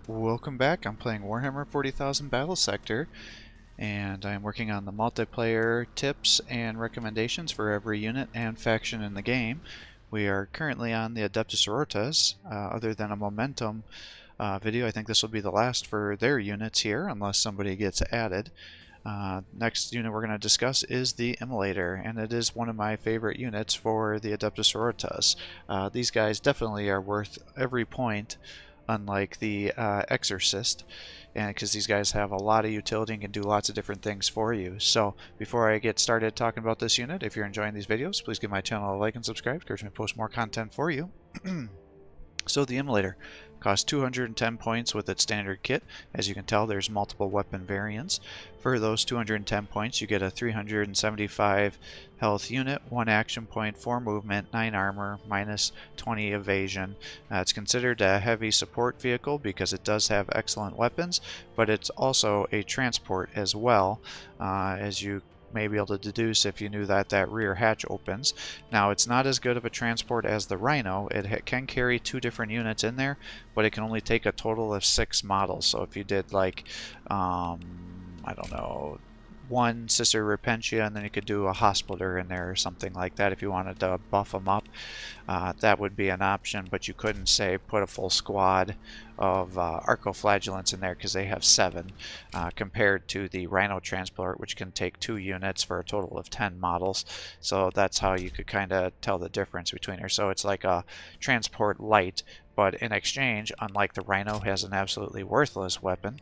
Welcome back. I'm playing Warhammer 40,000 Battlesector, and I'm working on the multiplayer tips and recommendations for every unit and faction in the game. We are currently on the Adepta Sororitas. Other than a momentum video, I think this will be the last for their units here, unless somebody gets added. Next unit we're going to discuss is the Immolator, and it is one of my favorite units for the Adepta Sororitas. These guys definitely are worth every point, unlike the Exorcist, and because these guys have a lot of utility and can do lots of different things for you. So before I get started talking about this unit, if you're enjoying these videos, please give my channel a like and subscribe. It encourages me to post more content for you. So the Immolator costs 210 points with its standard kit. As you can tell, there's multiple weapon variants. For those 210 points, you get a 375 health unit, 1 action point, 4 movement, 9 armor, minus 20 evasion. It's considered a heavy support vehicle because it does have excellent weapons, but it's also a transport as well, as you may be able to deduce if you knew that that rear hatch opens. Now, it's not as good of a transport as the Rhino. It can carry 2 different units in there, but it can only take a total of 6 models. So if you did like I don't know, 1 Sister Repentia, and then you could do a Hospitaller in there or something like that if you wanted to buff them up. That would be an option, but you couldn't, say, put a full squad of Arcoflagellants in there because they have 7, compared to the Rhino Transport, which can take 2 units for a total of 10 models. So that's how you could kind of tell the difference between her. So it's like a transport light, but in exchange, unlike the Rhino, has an absolutely worthless weapon.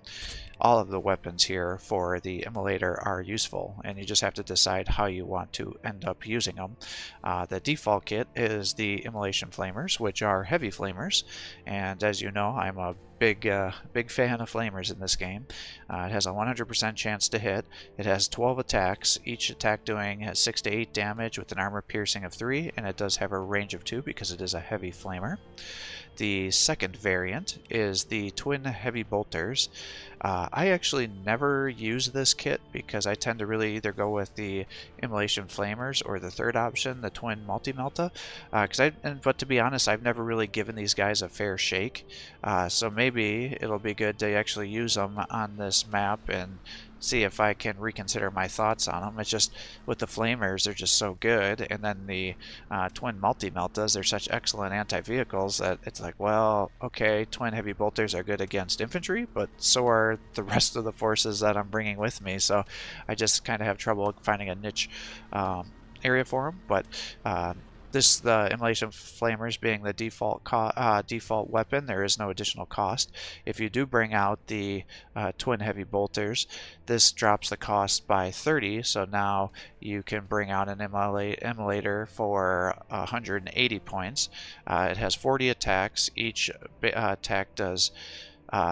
All of the weapons here for the Immolator are useful, and you just have to decide how you want to end up using them. The default kit is the Immolation Flamers, which are heavy flamers, and as you know, I'm a big fan of flamers in this game. It has a 100% chance to hit. It has 12 attacks, each attack doing 6 to 8 damage with an armor piercing of 3, and it does have a range of 2 because it is a heavy flamer. The second variant is the Twin Heavy Bolters. I actually never use this kit because I tend to really either go with the Immolation Flamers or the third option, the Twin Multi-Melta. But to be honest, I've never really given these guys a fair shake. So maybe it'll be good to actually use them on this map and see if I can reconsider my thoughts on them. It's just with the Flamers, they're just so good, and then the Twin Multi-Meltas, they're such excellent anti-vehicles that it's like, well, okay, Twin Heavy Bolters are good against infantry, but so are the rest of the forces that I'm bringing with me, so I just kind of have trouble finding a niche area for them. But the Immolation Flamers being the default weapon, there is no additional cost. If you do bring out the Twin Heavy Bolters, this drops the cost by 30, so now you can bring out an Immolator for 180 points. It has 40 attacks. Each attack does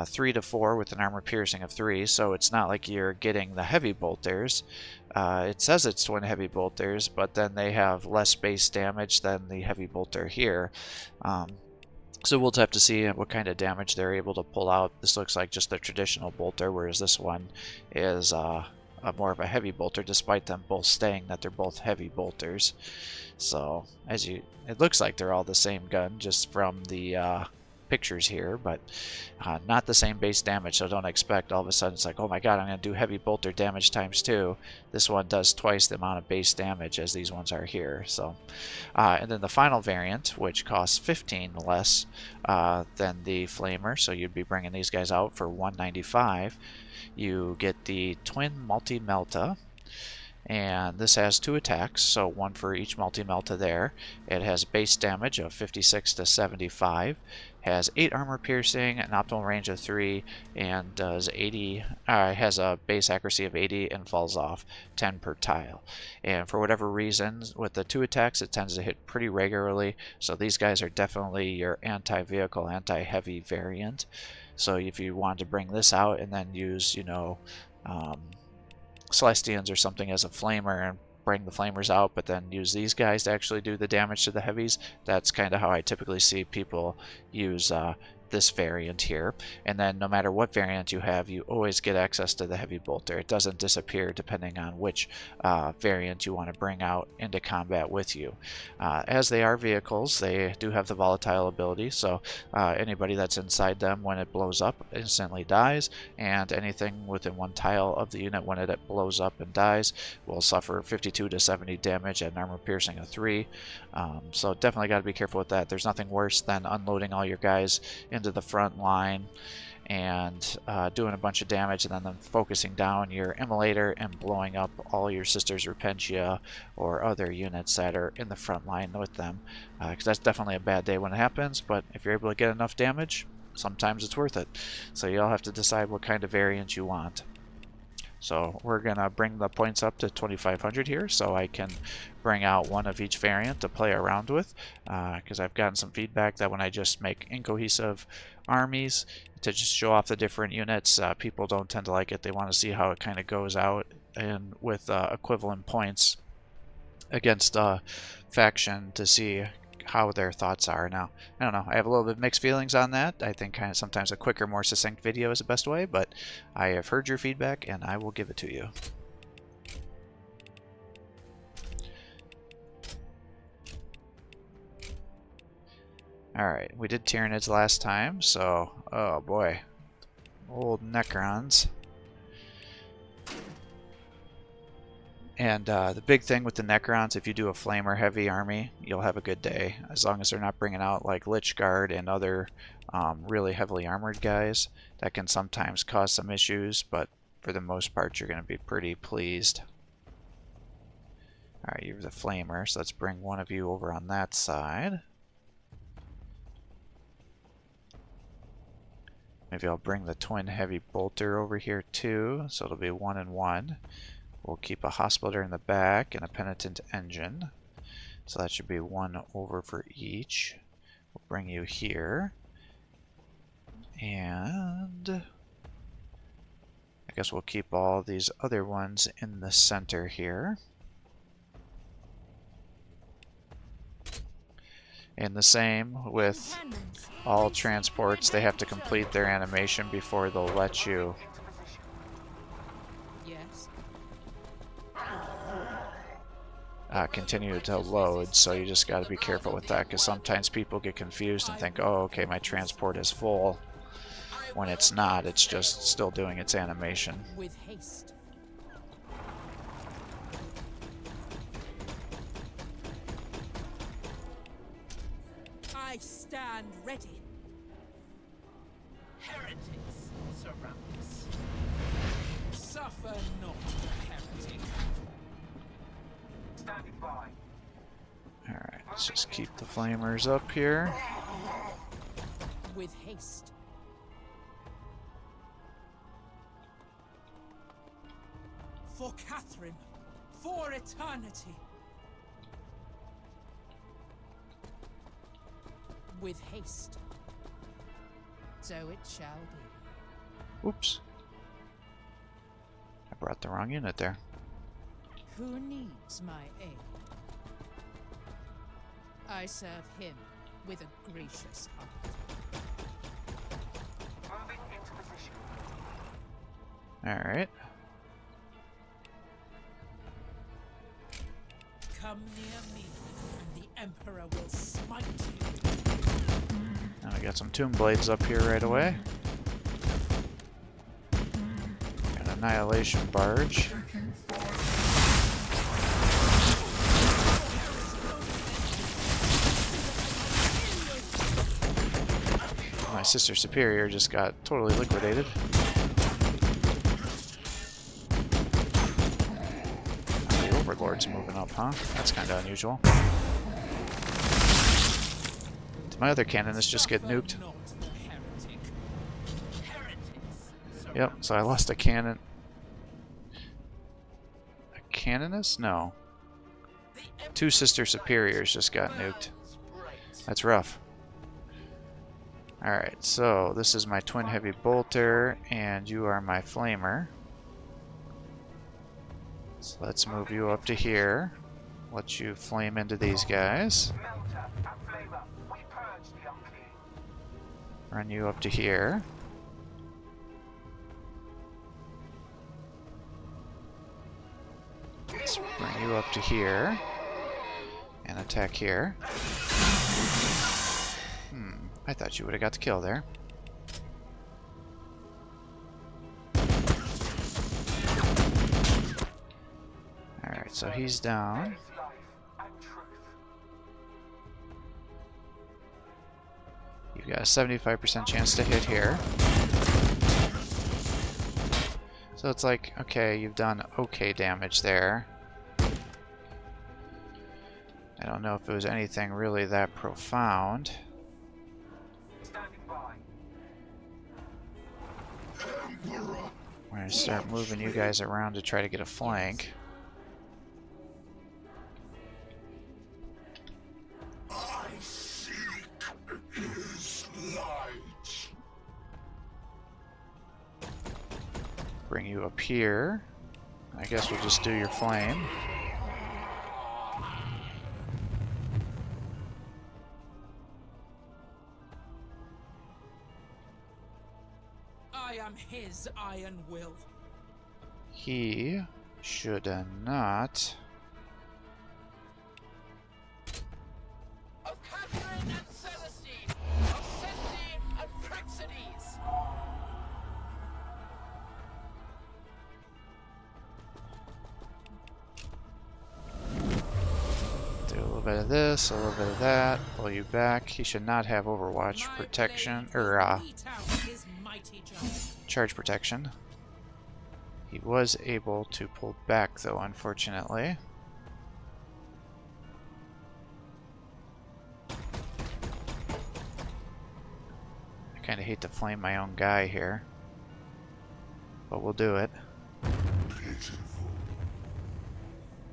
3 to 4 with an armor piercing of 3, so it's not like you're getting the heavy bolters. It says it's Twin Heavy Bolters, but then they have less base damage than the heavy bolter here. So we'll have to see what kind of damage they're able to pull out. This looks like just the traditional bolter, whereas this one is more of a heavy bolter, despite them both saying that they're both heavy bolters. So it looks like they're all the same gun, just from the pictures here, but not the same base damage, so don't expect all of a sudden it's like, oh my god, I'm going to do heavy bolter damage times 2. This one does twice the amount of base damage as these ones are here. So and then the final variant, which costs 15 less than the Flamer, so you'd be bringing these guys out for 195. You get the Twin Multi-Melta, and this has 2 attacks, so 1 for each Multi-Melta there. It has base damage of 56 to 75, has 8 armor piercing, an optimal range of 3, and does 80. Has a base accuracy of 80 and falls off 10 per tile. And for whatever reason, with the 2 attacks, it tends to hit pretty regularly. So these guys are definitely your anti-vehicle, anti-heavy variant. So if you want to bring this out and then use, you know, Celestians or something as a flamer and bring the flamers out, but then use these guys to actually do the damage to the heavies, that's kind of how I typically see people use this variant here, and then no matter what variant you have, you always get access to the heavy bolter. It doesn't disappear depending on which variant you want to bring out into combat with you. As they are vehicles, they do have the volatile ability, so anybody that's inside them when it blows up instantly dies, and anything within one tile of the unit when it blows up and dies will suffer 52 to 70 damage and armor piercing of 3. So definitely got to be careful with that. There's nothing worse than unloading all your guys into the front line and doing a bunch of damage, and then focusing down your Immolator and blowing up all your sisters Repentia or other units that are in the front line with them, because that's definitely a bad day when it happens. But if you're able to get enough damage, sometimes it's worth it. So you all have to decide what kind of variant you want. So we're gonna bring the points up to 2,500 here, so I can bring out one of each variant to play around with, because I've gotten some feedback that when I just make incohesive armies to just show off the different units, people don't tend to like it. They want to see how it kind of goes out and with equivalent points against faction to see how their thoughts are. Now, I don't know, I have a little bit mixed feelings on that. I think kind of sometimes a quicker, more succinct video is the best way, but I have heard your feedback and I will give it to you. Alright, we did Tyranids last time, so, oh boy, old Necrons. And the big thing with the Necrons, if you do a Flamer heavy army, you'll have a good day. As long as they're not bringing out like Lich Guard and other really heavily armored guys. That can sometimes cause some issues, but for the most part you're going to be pretty pleased. Alright, you're the Flamer, so let's bring one of you over on that side. Maybe I'll bring the twin heavy bolter over here too, so it'll be 1 and 1. We'll keep a hospital in the back and a penitent engine. So that should be 1 over for each. We'll bring you here. And I guess we'll keep all these other ones in the center here. And the same with all transports. They have to complete their animation before they'll let you continue to load, so you just got to be careful with that, because sometimes people get confused and think, oh, okay, my transport is full, when it's not. It's just still doing its animation. With haste. I stand ready. Heretics surround us. Suffer not, heretic. Standing by. Alright, let's just keep the flamers up here. With haste. For Catherine, for eternity. With haste. So it shall be. Oops. I brought the wrong unit there. Who needs my aid? I serve him with a gracious heart. Moving into position. Alright. Come near me, and the Emperor will smite you. Now we got some Tomb Blades up here right away. An Annihilation Barge. My Sister Superior just got totally liquidated. The Overlord's moving up, huh? That's kind of unusual. Did my other canonist just get nuked? Yep, so I lost a cannon. A canonist? No. 2 Sister Superiors just got nuked. That's rough. Alright, so this is my Twin Heavy Bolter, and you are my Flamer. So let's move you up to here. Let you flame into these guys. Run you up to here. Let's bring you up to here. And attack here. I thought you would have got the kill there. Alright, so he's down. You've got a 75% chance to hit here. So it's like, okay, you've done okay damage there. I don't know if it was anything really that profound. We're going to start moving you guys around to try to get a flank. I seek his light. Bring you up here. I guess we'll just do your flame. I am his iron will. He should not. Of Catherine and Celestine, of Sendine and Praxides. Do a little bit of this, a little bit of that. Pull you back. He should not have Overwatch My protection, blade or will beat out his mighty giant. charge protection. He was able to pull back, though, unfortunately. I kind of hate to flame my own guy here, but we'll do it.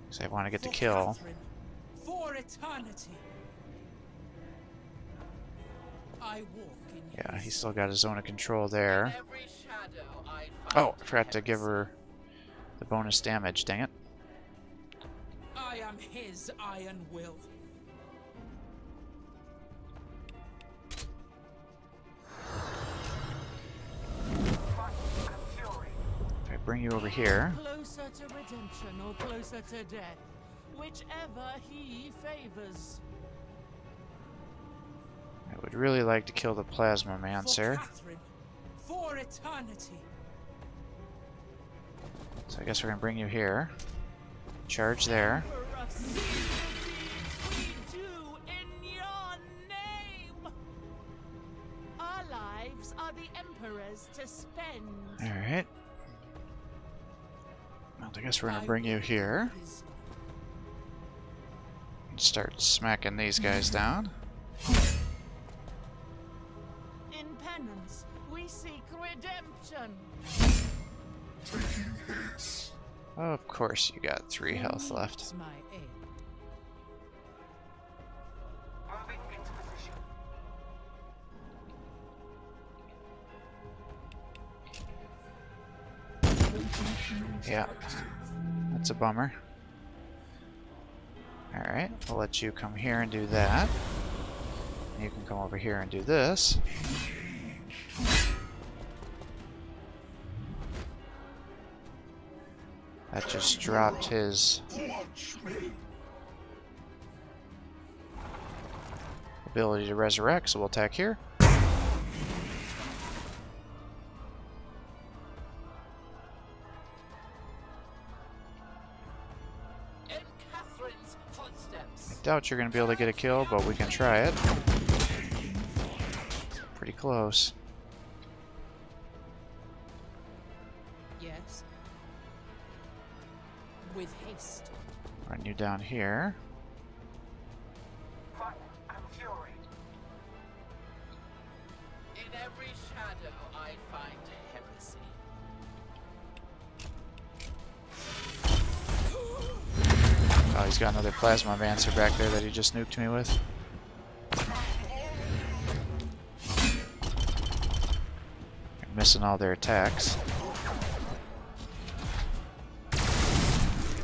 Because I want to get the For kill. Catherine, for eternity. I walk in Yeah, his he's still got his zone of control there. every shadow I Oh, find I forgot to give heresy. her the bonus damage, dang it. I am his iron will. If I bring you over here, Closer to redemption or closer to death, whichever he favors. I would really like to kill the Plasma For Mancer. Catherine, for eternity. So I guess we're gonna bring you here. Charge there. For us, see the deeds we do in your name. Our lives are the Emperor's to spend. Alright. Well, I guess we're gonna I bring you will here do his and start smacking these guys down. In penance, we seek redemption. Taking hits. Of course, you got 3 health left. needs my aid. Yeah, that's a bummer. Alright, I'll let you come here and do that. And you can come over here and do this. That just dropped his Watch me. ability to resurrect, so we'll attack here. In Catherine's footsteps. I doubt you're going to be able to get a kill, but we can try it. Pretty close. Yes. With haste. Run you down here. In every shadow I find heresy. Oh, he's got another Plasma Mancer back there that he just nuked me with. You're missing all their attacks.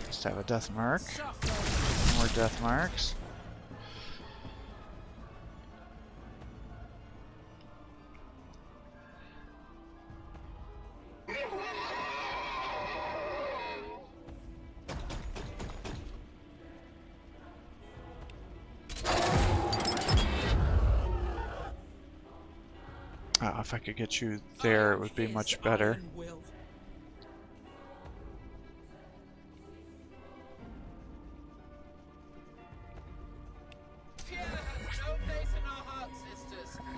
Just have a death mark. Suffer. More death marks. if I could get you there, it would be much better.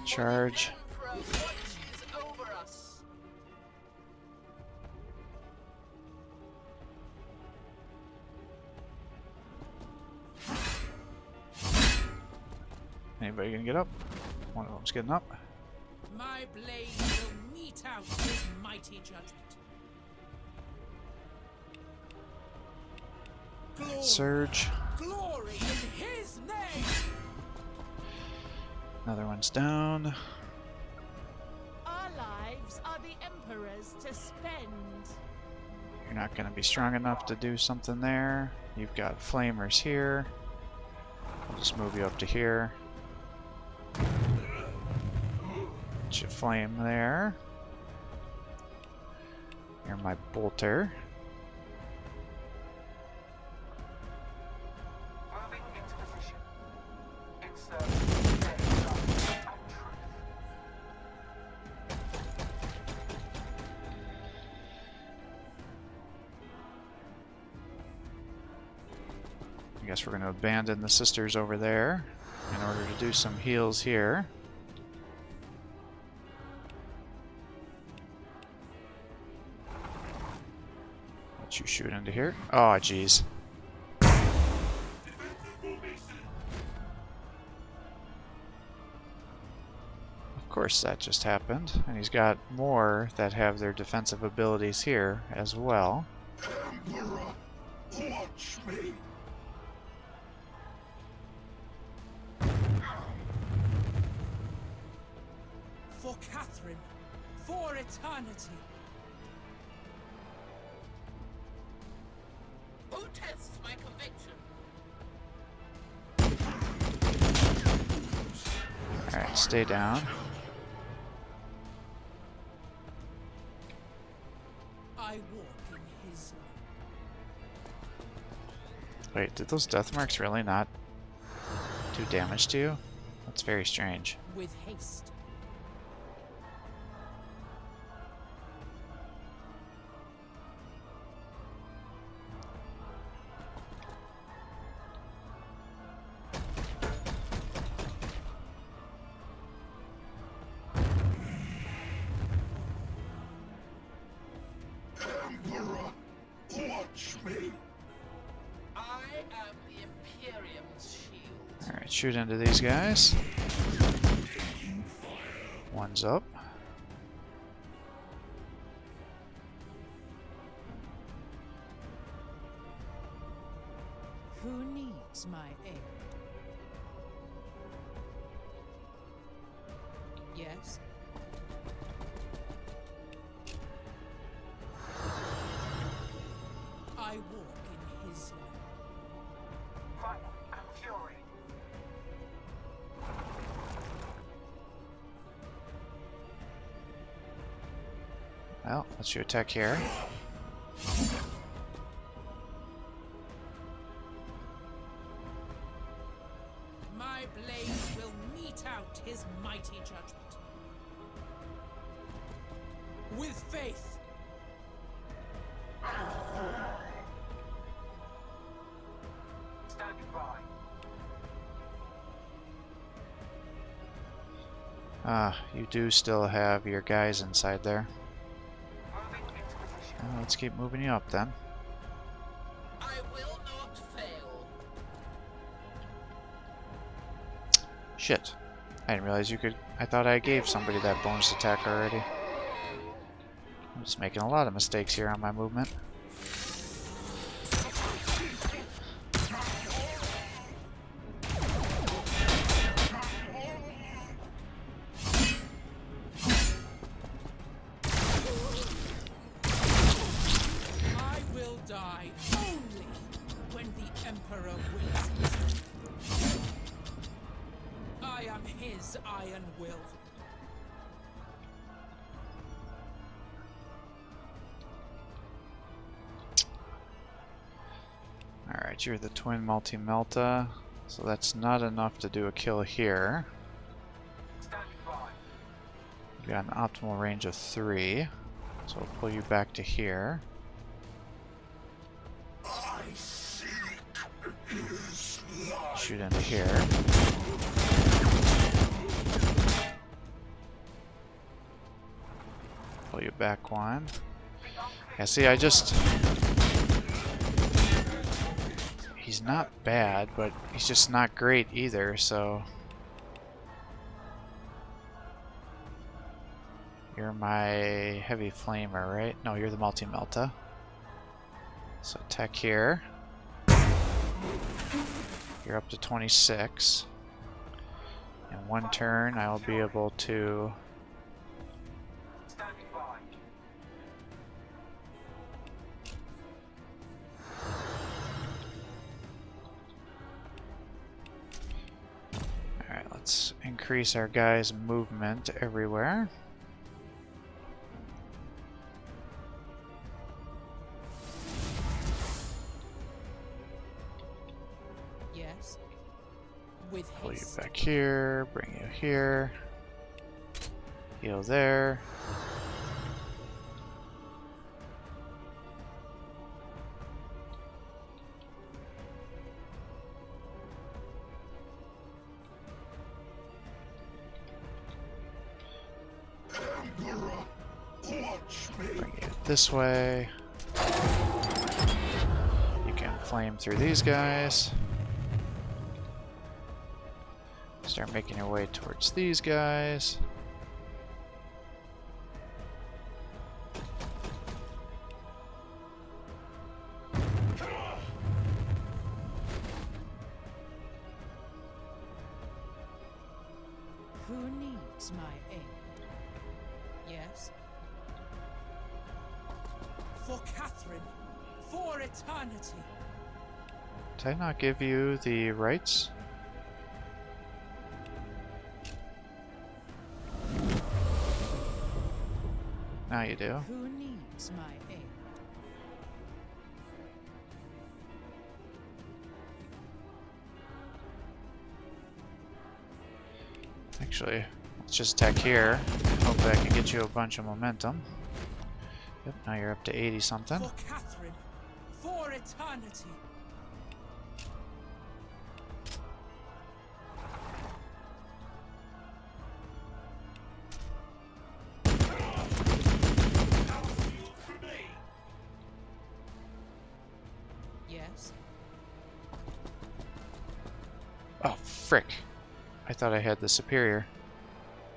Charge. Anybody gonna get up? One of them's getting up. My blade will mete out his mighty judgment. Glory, Surge. glory in his name. Another one's down. Our lives are the Emperor's to spend. You're not gonna be strong enough to do something there. You've got flamers here. I'll just move you up to here. Get you flame there. You're my bolter. Moving into position. Insert day, light, and truth. I guess we're going to abandon the sisters over there in order to do some heals here. Let you shoot into here. Oh, jeez. Of course that just happened. And he's got more that have their defensive abilities here as well. Emperor, watch me. For Catherine, for eternity. Who tests my conviction? Alright, stay down. I walk in his light. Wait, did those death marks really not do damage to you? That's very strange. With haste. Emperor, watch me. I am the Imperium's shield. Alright, shoot into these guys. One's up. Who needs my aid? Yes? I walk in his light. Fire and fury. Well, let's you attack here. My blade will mete out his mighty judgment. With faith. Standing by. Ah, you do still have your guys inside there. Moving into position. Well, let's keep moving you up then. I will not fail. Shit. I didn't realize you could... I thought I gave somebody that bonus attack already. I'm just making a lot of mistakes here on my movement. I will die only when the Emperor wills it. I am his iron will. Alright, you're the twin multi-melta, so that's not enough to do a kill here. Standing by. You've got an optimal range of 3. So we'll pull you back to here. I seek his life. Shoot into here. Pull you back 1. Yeah, see, he's not bad, but he's just not great either, so... You're my heavy flamer, right? No, you're the multi-melta. So tech here. You're up to 26. In 1 turn, I will be able to... Standing by. Alright, let's increase our guys' movement everywhere. Yes. With Pull you haste. back here, bring you here. Heal there. Emperor, watch me. Bring you this way. You can flame through these guys. Start making your way towards these guys. Who needs my aid? Yes. For Catherine, for eternity. Did I not give you the rights? Now you do. Who needs my aid? Actually, let's just attack here. Hopefully I can get you a bunch of momentum. Yep, now you're up to 80 something. For Catherine, for eternity. Yes. Oh, frick. I thought I had the superior.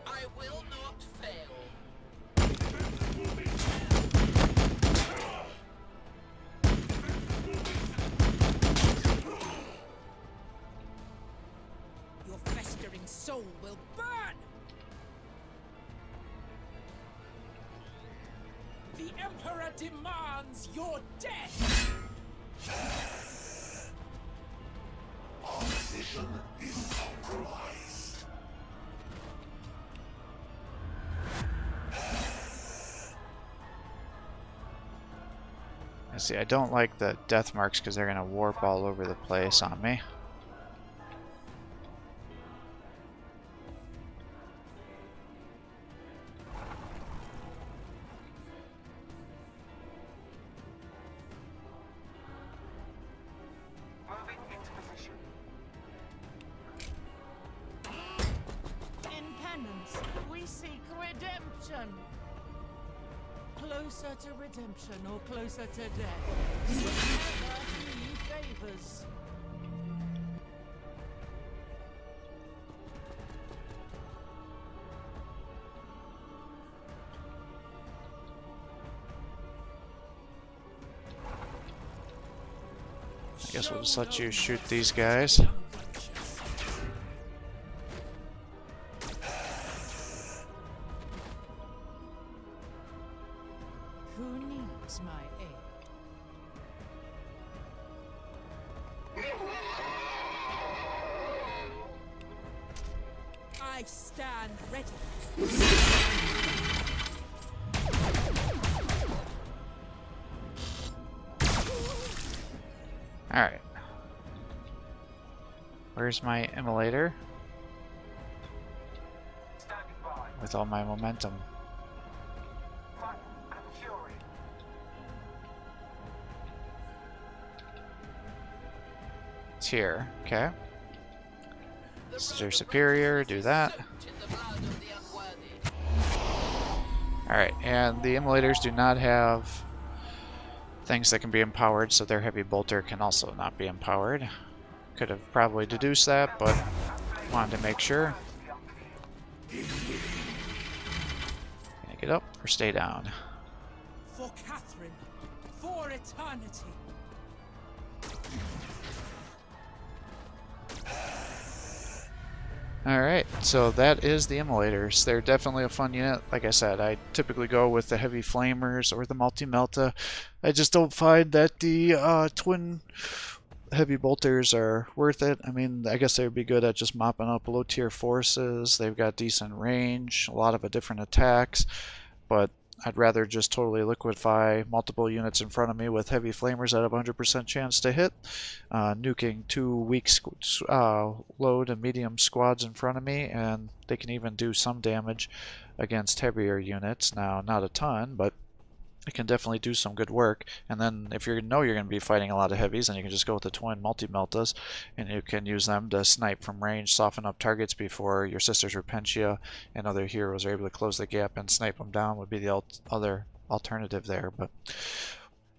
I will not fail. Your festering soul will burn. The Emperor demands your death. Our mission is compromised. I see, I don't like the death marks because they're going to warp all over the place on me. Moving into position. In penance, we seek redemption. Closer to redemption or closer to death. Whatever he favors. I guess we'll just let you shoot these guys. Who needs my aid? I stand ready. Alright. Where's my Immolator? Standing by. with all my momentum. Fire and fury. It's here, okay. Sister Superior, do that. Alright, and the Immolators do not have things that can be empowered, so their Heavy Bolter can also not be empowered. Could have probably deduced that, but wanted to make sure. Can I get up or stay down? For Catherine, for eternity. Alright, so that is the Immolators. They're definitely a fun unit. Like I said, I typically go with the Heavy Flamers or the Multi-Melta. I just don't find that the twin Heavy Bolters are worth it. I mean, I guess they would be good at just mopping up low-tier forces. They've got decent range, a lot of different attacks, but I'd rather just totally liquefy multiple units in front of me with Heavy Flamers that have 100% chance to hit, nuking 2 weak load and medium squads in front of me, and they can even do some damage against heavier units. Now, not a ton, but it can definitely do some good work. And then if you know you're going to be fighting a lot of heavies, then you can just go with the twin multi-meltas, and you can use them to snipe from range, soften up targets before your Sisters Repentia and other heroes are able to close the gap and snipe them down, would be the other alternative there. But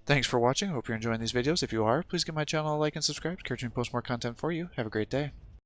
thanks for watching. I hope you're enjoying these videos. If you are, please give my channel a like and subscribe. Encourage me to post more content for you. Have a great day.